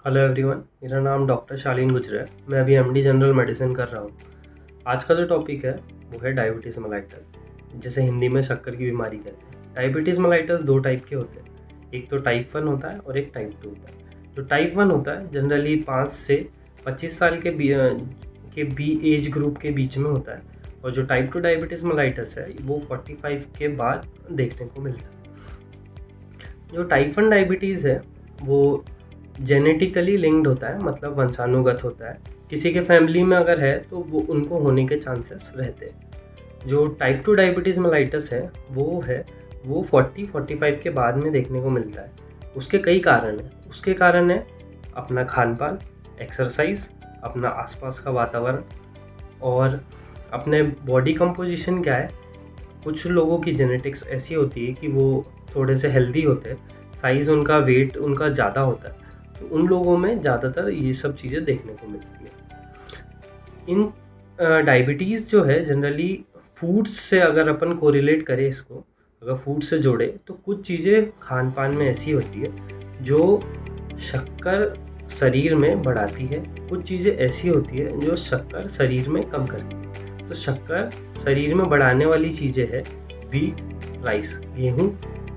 Hello everyone, मेरा नाम doctor शालीन गुजर है। मैं अभी एमडी जनरल मेडिसिन कर रहा हूँ। आज का जो टॉपिक है वो है डायबिटीज़ मेलाइटस, जिसे हिंदी में शक्कर की बीमारी कहते हैं। डायबिटीज़ मेलाइटस दो टाइप के होते हैं, एक तो टाइप 1 होता है और एक टाइप 2 होता है। जो टाइप 1 होता है जनरली 5 से 25 साल के बी एज ग्रुप के बीच में होता है, और जो टाइप 2 डायबिटीज़ मेलाइटस है वो 45 के बाद देखने को मिलता है। जो टाइप 1 डायबिटीज़ है वो जेनेटिकली लिंक्ड होता है, मतलब वंशानुगत होता है। किसी के फैमिली में अगर है तो वो उनको होने के चांसेस रहते हैं। जो टाइप 2 डायबिटीज़ मेलाइटस है वो 40-45 के बाद में देखने को मिलता है। उसके कई कारण हैं। उसके कारण है अपना खान पान, एक्सरसाइज, अपना आसपास का वातावरण और अपने बॉडी कंपोजिशन क्या है। कुछ लोगों की जेनेटिक्स ऐसी होती है कि वो थोड़े से हेल्दी होते हैं, साइज़ उनका, वेट उनका ज़्यादा होता है, तो उन लोगों में ज़्यादातर ये सब चीज़ें देखने को मिलती है। इन डायबिटीज़ जो है जनरली फूड्स से अगर अपन कोरिलेट करें इसको, अगर फूड से जोड़े तो कुछ चीज़ें खान पान में ऐसी होती है जो शक्कर शरीर में बढ़ाती है, कुछ चीज़ें ऐसी होती है जो शक्कर शरीर में कम करती है। तो शक्कर शरीर में बढ़ाने वाली चीज़ें है वीट, राइस, गेहूँ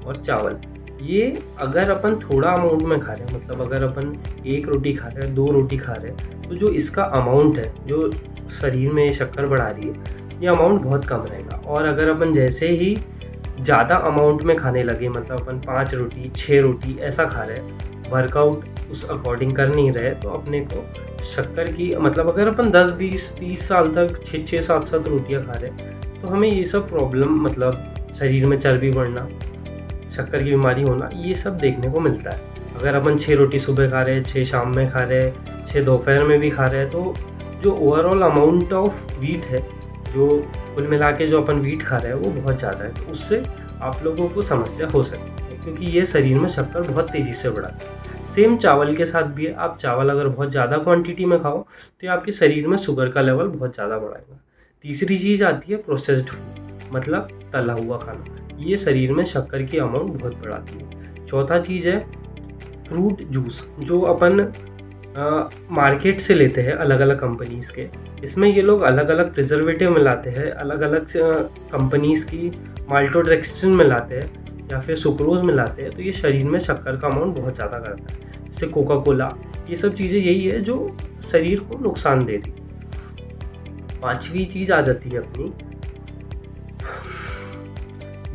और चावल। ये अगर अपन थोड़ा अमाउंट में खा रहे हैं, मतलब अगर अपन एक रोटी खा रहे हैं, दो रोटी खा रहे हैं, तो जो इसका अमाउंट है जो शरीर में शक्कर बढ़ा रही है, ये अमाउंट बहुत कम रहेगा। और अगर अपन जैसे ही ज़्यादा अमाउंट में खाने लगे, मतलब अपन 5 रोटी 6 रोटी ऐसा खा रहे हैं, वर्कआउट उस अकॉर्डिंग कर नहीं रहे, तो अपने को शक्कर की, मतलब अगर अपन 10-20-30 साल तक 6-6 7-7 रोटियाँ खा रहे हैं, तो हमें ये सब प्रॉब्लम, मतलब शरीर में चर्बी बढ़ना, शक्कर की बीमारी होना, ये सब देखने को मिलता है। अगर अपन 6 रोटी सुबह खा रहे हैं, 6 शाम में खा रहे हैं, 6 दोपहर में भी खा रहे हैं, तो जो ओवरऑल अमाउंट ऑफ वीट है, जो कुल मिला के जो अपन वीट खा रहे हैं, वो बहुत ज़्यादा है। तो उससे आप लोगों को समस्या हो सकती है, क्योंकि ये शरीर में शक्कर बहुत तेज़ी से बढ़ाता है। सेम चावल के साथ भी है। आप चावल अगर बहुत ज़्यादा क्वांटिटी में खाओ तो ये आपके शरीर में शुगर का लेवल बहुत ज़्यादा बढ़ाएगा। तीसरी चीज़ आती है प्रोसेस्ड फूड, मतलब तला हुआ खाना। ये शरीर में शक्कर की अमाउंट बहुत बढ़ाती है। चौथा चीज़ है फ्रूट जूस, जो अपन मार्केट से लेते हैं अलग अलग कंपनीज़ के। इसमें ये लोग अलग अलग प्रिजर्वेटिव मिलाते हैं, अलग अलग कंपनीज़ की माल्टोडेक्स्ट्रिन मिलाते हैं या फिर सुक्रोज मिलाते हैं, तो ये शरीर में शक्कर का अमाउंट बहुत ज़्यादा करता है। जैसे कोका कोला, ये सब चीज़ें यही है जो शरीर को नुकसान दे रही है। पांचवी चीज़ आ जाती है अपनी,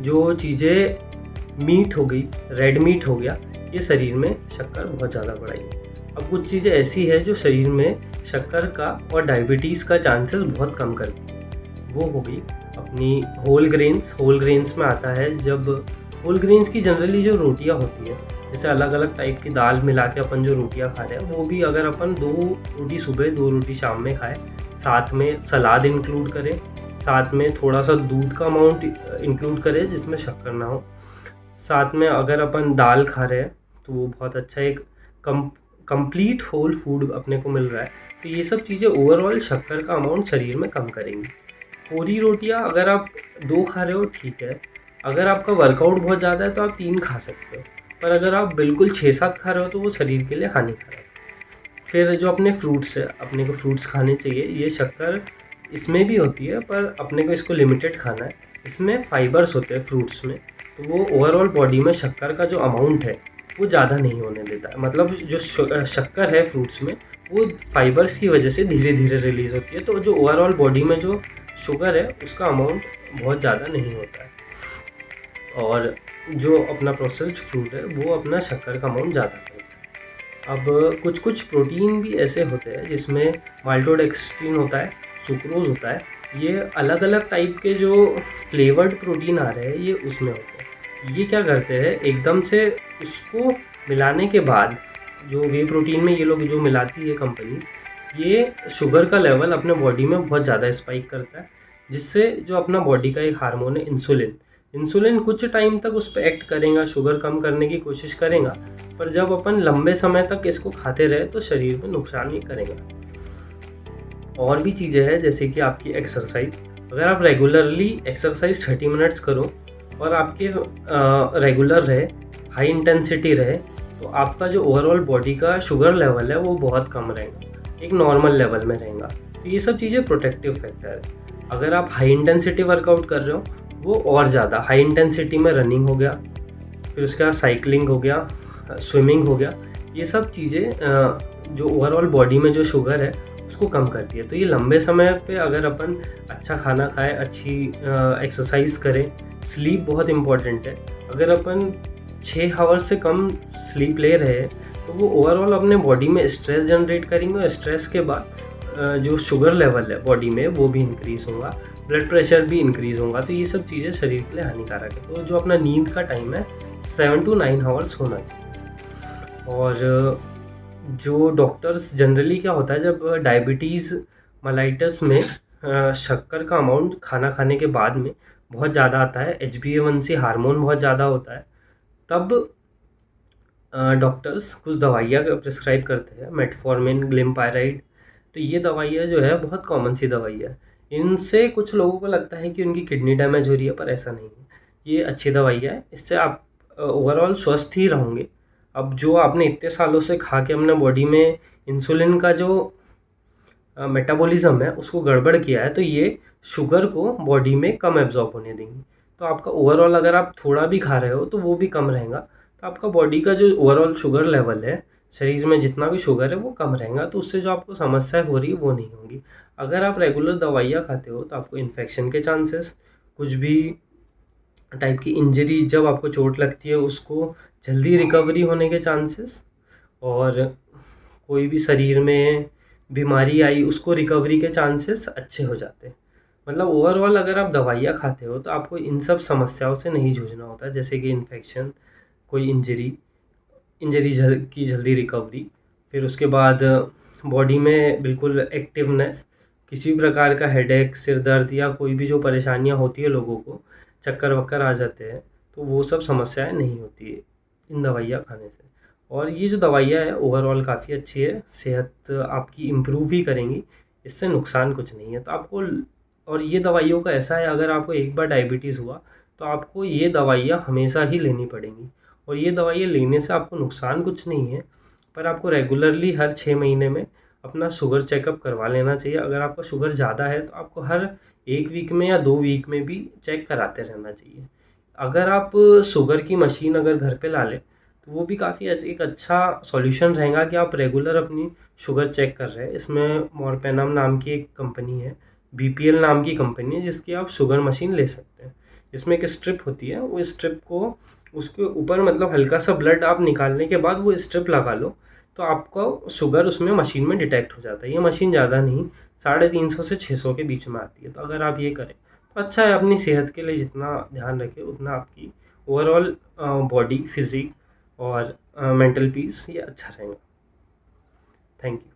जो चीज़ें मीट हो गई, रेड मीट हो गया, ये शरीर में शक्कर बहुत ज़्यादा बढ़ाएगी। अब कुछ चीज़ें ऐसी है जो शरीर में शक्कर का और डायबिटीज़ का चांसेस बहुत कम करती है। वो हो गई अपनी होल ग्रेन्स। होल ग्रेन्स में आता है, जब होल ग्रेन्स की जनरली जो रोटियां होती है, जैसे अलग अलग टाइप की दाल मिला के अपन जो रोटियां खा रहे हैं, वो भी अगर अपन 2 रोटी सुबह 2 रोटी शाम में खाएं, साथ में सलाद इंक्लूड करें, साथ में थोड़ा सा दूध का अमाउंट इंक्लूड करें जिसमें शक्कर ना हो, साथ में अगर अपन दाल खा रहे हैं तो वो बहुत अच्छा एक कंप्लीट होल फूड अपने को मिल रहा है। तो ये सब चीज़ें ओवरऑल शक्कर का अमाउंट शरीर में कम करेंगी। पूरी रोटियां अगर आप 2 खा रहे हो ठीक है, अगर आपका वर्कआउट बहुत ज़्यादा है तो आप 3 खा सकते हो, पर अगर आप बिल्कुल 6-7 खा रहे हो तो वो शरीर के लिए हानिकारक है। फिर जो अपने फ्रूट्स है, अपने को फ्रूट्स खाने चाहिए। ये शक्कर इसमें भी होती है, पर अपने को इसको लिमिटेड खाना है। इसमें फाइबर्स होते हैं फ्रूट्स में, तो वो ओवरऑल बॉडी में शक्कर का जो अमाउंट है वो ज़्यादा नहीं होने देता है। मतलब जो शक्कर है फ्रूट्स में, वो फाइबर्स की वजह से धीरे धीरे रिलीज़ होती है, तो जो ओवरऑल बॉडी में जो शुगर है उसका अमाउंट बहुत ज़्यादा नहीं होता है। और जो अपना प्रोसेस्ड फ्रूट है वो अपना शक्कर का अमाउंट ज़्यादा करता है। अब कुछ कुछ प्रोटीन भी ऐसे होते हैं जिसमें माल्टोडेक्स्ट्रिन होता है, सुक्रोज होता है। ये अलग अलग टाइप के जो फ्लेवर्ड प्रोटीन आ रहे हैं ये उसमें होते हैं। ये क्या करते हैं, एकदम से उसको मिलाने के बाद, जो वे प्रोटीन में ये लोग जो मिलाती है कंपनीज, ये शुगर का लेवल अपने बॉडी में बहुत ज़्यादा स्पाइक करता है, जिससे जो अपना बॉडी का एक हार्मोन है इंसुलिन कुछ टाइम तक उस पर एक्ट करेगा, शुगर कम करने की कोशिश करेगा, पर जब अपन लंबे समय तक इसको खाते रहे तो शरीर में नुकसान ही करेगा। और भी चीज़ें हैं जैसे कि आपकी एक्सरसाइज। अगर आप रेगुलरली एक्सरसाइज 30 मिनट्स करो और आपके रेगुलर रहे, हाई इंटेंसिटी रहे, तो आपका जो ओवरऑल बॉडी का शुगर लेवल है वो बहुत कम रहेगा, एक नॉर्मल लेवल में रहेगा। तो ये सब चीज़ें प्रोटेक्टिव फैक्टर है। अगर आप हाई इंटेंसिटी वर्कआउट कर रहे हो, वो और ज़्यादा हाई इंटेंसिटी में रनिंग हो गया, फिर उसके बाद साइकिलिंग हो गया, स्विमिंग हो गया, ये सब चीज़ें जो ओवरऑल बॉडी में जो शुगर है उसको कम करती है। तो ये लंबे समय पे अगर अपन अच्छा खाना खाएं, अच्छी एक्सरसाइज करें, स्लीप बहुत इम्पॉर्टेंट है। अगर अपन 6 आवर्स से कम स्लीप ले रहे हैं तो वो ओवरऑल अपने बॉडी में स्ट्रेस जनरेट करेंगे, और स्ट्रेस के बाद जो शुगर लेवल है बॉडी में वो भी इंक्रीज़ होगा, ब्लड प्रेशर भी इंक्रीज़ होगा। तो ये सब चीज़ें शरीर के लिए हानिकारक है। तो जो अपना नींद का टाइम है 7 to 9 आवर्स होना चाहिए। और जो डॉक्टर्स जनरली क्या होता है, जब डायबिटीज़ मलाइटस में शक्कर का अमाउंट खाना खाने के बाद में बहुत ज़्यादा आता है, HbA1c हार्मोन बहुत ज़्यादा होता है, तब डॉक्टर्स कुछ दवाइयाँ प्रिस्क्राइब करते हैं, मेटफॉर्मिन, ग्लिम्पायराइड। तो ये दवाइयाँ जो है बहुत कॉमन सी दवाई है। इनसे कुछ लोगों को लगता है कि उनकी किडनी डैमेज हो रही है, पर ऐसा नहीं है। ये अच्छी दवाइयाँ है, इससे आप ओवरऑल स्वस्थ ही रहोगे। अब जो आपने इतने सालों से खा के अपने बॉडी में इंसुलिन का जो मेटाबॉलिज्म है उसको गड़बड़ किया है, तो ये शुगर को बॉडी में कम एब्जॉर्ब होने देंगी। तो आपका ओवरऑल अगर आप थोड़ा भी खा रहे हो तो वो भी कम रहेगा। तो आपका बॉडी का जो ओवरऑल शुगर लेवल है, शरीर में जितना भी शुगर है वो कम रहेगा। तो उससे जो आपको समस्या हो रही है वो नहीं होगी। अगर आप रेगुलर दवाइयाँ खाते हो तो आपको इन्फेक्शन के चांसेस, कुछ भी टाइप की इंजरी, जब आपको चोट लगती है उसको जल्दी रिकवरी होने के चांसेस, और कोई भी शरीर में बीमारी आई उसको रिकवरी के चांसेस अच्छे हो जाते हैं। मतलब ओवरऑल अगर आप दवाइयाँ खाते हो तो आपको इन सब समस्याओं से नहीं जूझना होता है, जैसे कि इन्फेक्शन, कोई इंजरी की जल्दी रिकवरी, फिर उसके बाद बॉडी में बिल्कुल एक्टिवनेस, किसी भी प्रकार का हेडेक, सिर दर्द या कोई भी जो परेशानियां होती है लोगों को, चक्कर वक्कर आ जाते हैं, तो वो सब समस्याएं नहीं होती है इन दवाइयाँ खाने से। और ये जो दवाइयाँ है ओवरऑल काफ़ी अच्छी है, सेहत आपकी इम्प्रूव ही करेंगी, इससे नुकसान कुछ नहीं है। तो आपको, और ये दवाइयों का ऐसा है, अगर आपको एक बार डायबिटीज़ हुआ तो आपको ये दवाइयाँ हमेशा ही लेनी पड़ेंगी। और ये दवाइयाँ लेने से आपको नुकसान कुछ नहीं है, पर आपको रेगुलरली हर 6 महीने में अपना शुगर चेकअप करवा लेना चाहिए। अगर आपका शुगर ज़्यादा है तो आपको हर 1 वीक में या 2 वीक में भी चेक कराते रहना चाहिए। अगर आप शुगर की मशीन अगर घर पे ला लें तो वो भी काफ़ी एक अच्छा सॉल्यूशन रहेगा कि आप रेगुलर अपनी शुगर चेक कर रहे हैं। इसमें मॉर्पेनम नाम की एक कंपनी है, BPL नाम की कंपनी है, जिसकी आप शुगर मशीन ले सकते हैं। इसमें एक स्ट्रिप होती है, वो स्ट्रिप को उसके ऊपर मतलब हल्का सा ब्लड आप निकालने के बाद वो स्ट्रिप लगा लो तो आपका शुगर उसमें मशीन में डिटेक्ट हो जाता है। ये मशीन ज़्यादा नहीं, 350 से 600 के बीच में आती है। तो अगर आप ये करें तो अच्छा है, अपनी सेहत के लिए जितना ध्यान रखें उतना आपकी ओवरऑल बॉडी, फिजिक और मेंटल पीस ये अच्छा रहेगा। Thank you.